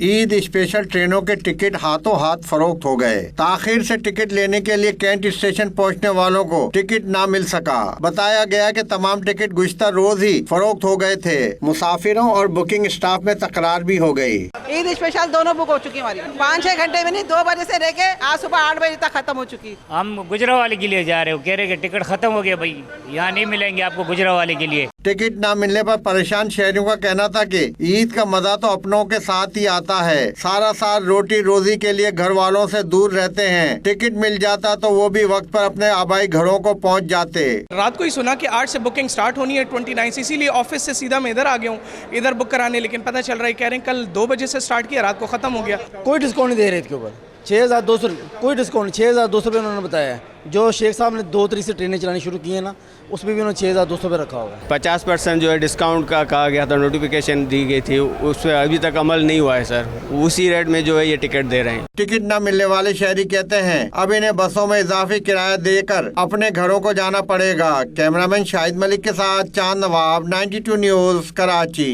Eid special ट्रेनों के ticket हाथों हाथ फरोख्त हो गए। ताखिर से टिकट लेने के लिए कैंट स्टेशन पहुंचने वालों को टिकट ना मिल सका। बताया गया कि तमाम टिकट गुज़िश्ता रोज ही फरोख्त हो गए थे। मुसाफिरों और बुकिंग स्टाफ में तकरार भी हो गई। ईद स्पेशल दोनों बुक हो चुकी हमारी 5-6 घंटे में नहीं, 2 बजे से लेके आज सुबह 8 बजे तक खत्म हो चुकी। हम गुजरावाली के लिए जा रहे हो, कह रहे कि टिकट खत्म हो गया भाई, यहाँ नहीं मिलेंगे आपको गुजरावाली के लिए। टिकट ना मिलने पर परेशान शहरियों का कहना था कि ईद का मजा तो अपनों के साथ ही आता है। सारा साल रोटी रोजी के लिए घर वालों से दूर रहते हैं। टिकट मिल जाता तो वो भी वक्त पर अपने आबाई घरों को पहुंच जाते। रात को ही सुना कि 8 से बुकिंग स्टार्ट होनी है 29 से, इसीलिए ऑफिस से सीधा मैं इधर आ गया हूँ इधर बुक कराने। लेकिन पता चल रहा है कह रहे हैं कल 2 बजे से स्टार्ट किया, रात को खत्म हो गया। कोई डिस्काउंट नहीं दे रहे इसके ऊपर। 6,200 कोई डिस्काउंट, 6,200 रुपये उन्होंने बताया है। जो शेख साहब ने 2 तारीख से ट्रेनें चलानी शुरू की है ना, उसमें भी उन्होंने 6,200 रुपये रखा होगा। 50% जो है डिस्काउंट का कहा गया था, नोटिफिकेशन दी गई थी, उस पर अभी तक अमल नहीं हुआ है सर। उसी रेट में जो है ये टिकट दे रहे हैं। टिकट न मिलने वाले शहरी कहते हैं अब इन्हें बसों में इजाफी किराया देकर अपने घरों को जाना पड़ेगा। कैमरामैन शाहिद मलिक के साथ चांद नवाब, 92 न्यूज़, कराची।